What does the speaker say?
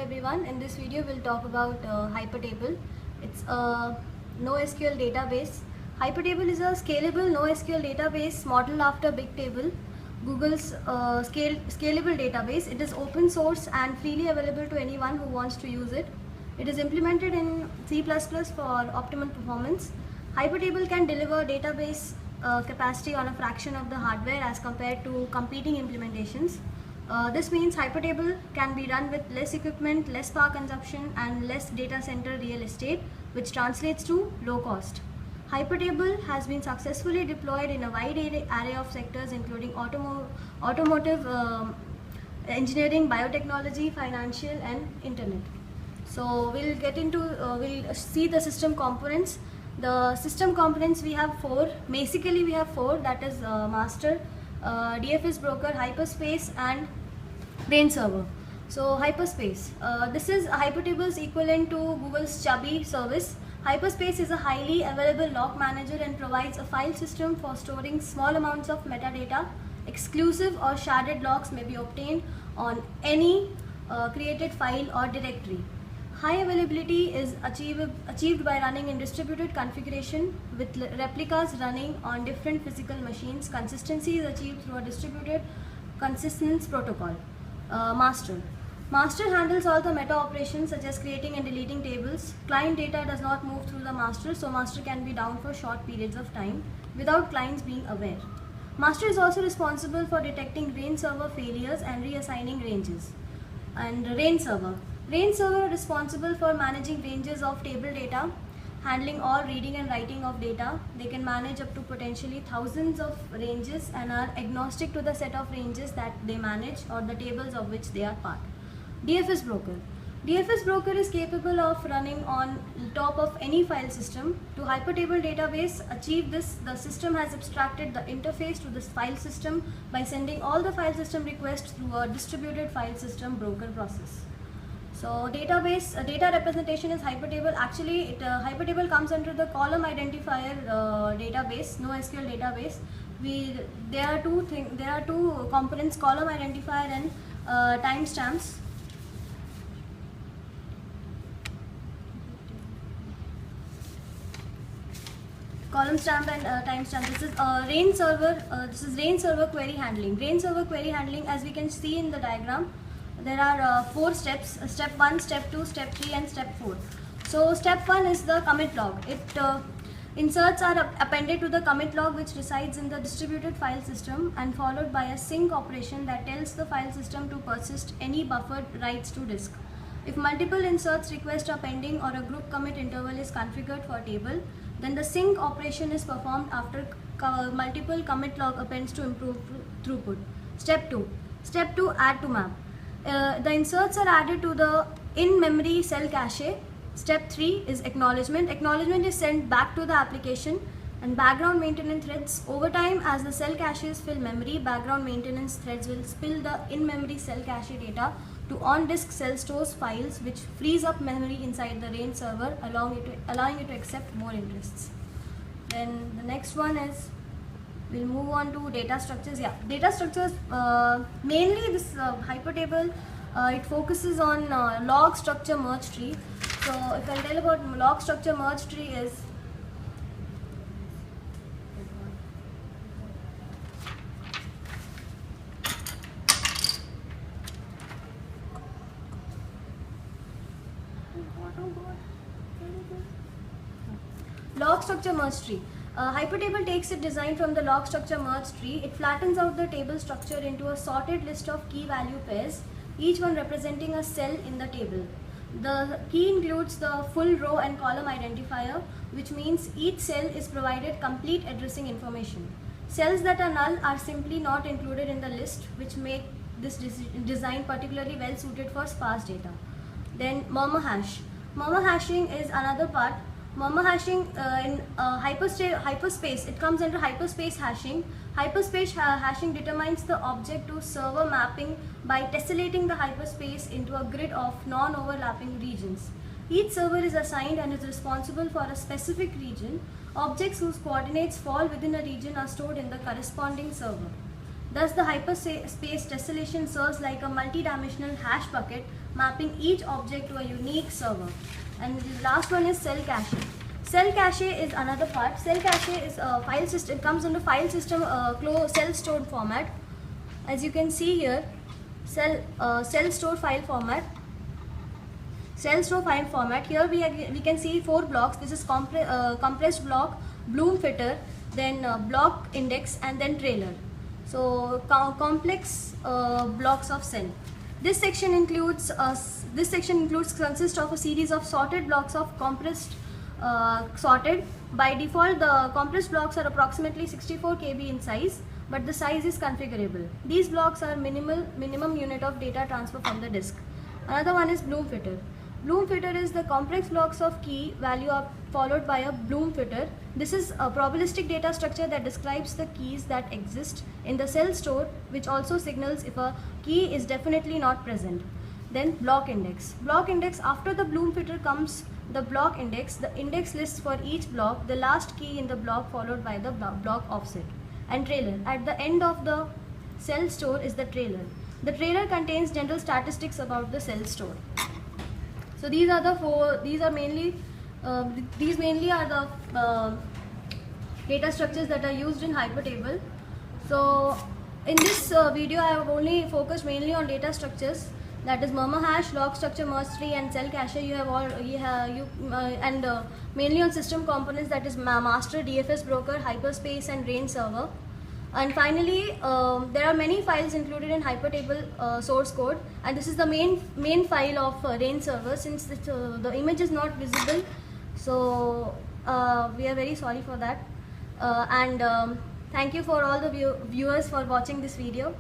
everyone. In this video we'll talk about Hypertable. It's a NoSQL database. Hypertable is a scalable NoSQL database modeled after Bigtable, Google's scalable database. It is open source and freely available to anyone who wants to use it. It is implemented in C++ for optimal performance. Hypertable can deliver database capacity on a fraction of the hardware as compared to competing implementations. This means Hypertable can be run with less equipment, less power consumption and less data center real estate, which translates to low cost. Hypertable has been successfully deployed in a wide array of sectors including automotive, engineering, biotechnology, financial and internet. So we'll get into, we'll see the system components. The system components we have four. Basically we have four, that is master, DFS broker, hyperspace and brain server. So hyperspace, this is Hypertable's equivalent to Google's Chubby service. Hyperspace is a highly available log manager and provides a file system for storing small amounts of metadata. Exclusive or sharded logs may be obtained on any created file or directory. High availability is achieved by running in distributed configuration with replicas running on different physical machines. Consistency is achieved through a distributed consistence protocol. Master handles all the meta operations such as creating and deleting tables. Client data does not move through the master, so master can be down for short periods of time without clients being aware. Master is also responsible for detecting range server failures and reassigning ranges. And range server is responsible for managing ranges of table data, handling all reading and writing of data. They can manage up to potentially thousands of ranges and are agnostic to the set of ranges that they manage or the tables of which they are part. DFS broker is capable of running on top of any file system. To Hypertable database achieve this, the system has abstracted the interface to this file system by sending all the file system requests through a distributed file system broker process. So database data representation is Hypertable. Actually, Hypertable comes under the column identifier database, NoSQL database. There are two components: column identifier and timestamps. Column stamp and timestamp. This is range server. This is range server query handling. Range server query handling, as we can see in the diagram, there are four steps: step 1, step 2, step 3 and step 4. So step 1 is the commit log. Inserts are appended to the commit log, which resides in the distributed file system, and followed by a sync operation that tells the file system to persist any buffered writes to disk. If multiple inserts request are pending or a group commit interval is configured for a table, then the sync operation is performed after multiple commit log appends to improve throughput. Step 2, add to map. The inserts are added to the in-memory cell cache. Step 3 is acknowledgement. Acknowledgement is sent back to the application. And background maintenance threads. Over time, as the cell caches fill memory, background maintenance threads will spill the in-memory cell cache data to on-disk cell stores files, which frees up memory inside the range server, allowing it to accept more interests. Then the next one is, we'll move on to data structures. Yeah, data structures, mainly this Hypertable, it focuses on log structure merge tree. So if I'll tell about log structure merge tree is, log structure merge tree. Hypertable takes its design from the log structure merge tree. It flattens out the table structure into a sorted list of key value pairs, each one representing a cell in the table. The key includes the full row and column identifier, which means each cell is provided complete addressing information. Cells that are null are simply not included in the list, which make this design particularly well suited for sparse data. Then murmur hash. Murmur hashing is another part. Murmur hashing in hyperspace, it comes under hyperspace hashing. Hyperspace hashing determines the object to server mapping by tessellating the hyperspace into a grid of non-overlapping regions. Each server is assigned and is responsible for a specific region. Objects whose coordinates fall within a region are stored in the corresponding server. Thus, the hyperspace tessellation serves like a multi-dimensional hash bucket, mapping each object to a unique server. And the last one is cell cache. Cell cache is another part. Cell cache is a file system. It comes under file system cell stored format. As you can see here, cell store file format. Cell store file format. Here we can see 4 blocks. This is compressed block, bloom fitter, then block index, and then trailer. So complex blocks of cell. This section consists of a series of sorted blocks of compressed sorted. By default, the compressed blocks are approximately 64 KB in size, but the size is configurable. These blocks are minimum unit of data transfer from the disk. Another one is bloom fitter. Bloom fitter is the complex blocks of key value are followed by a bloom fitter. This is a probabilistic data structure that describes the keys that exist in the cell store, which also signals if a key is definitely not present. Then block index. Block index, after the bloom fitter comes the block index. The index lists for each block the last key in the block followed by the block offset. And trailer. At the end of the cell store is the trailer. The trailer contains general statistics about the cell store. So these are the these mainly are the data structures that are used in Hypertable. So in this video I have only focused mainly on data structures, that is murmur hash, log structure, merge tree, and cell cache. Mainly on system components, that is master, DFS broker, hyperspace, and range server. And finally, there are many files included in Hypertable source code, and this is the main file of range server. Since the image is not visible, so we are very sorry for that. Thank you for all the viewers for watching this video.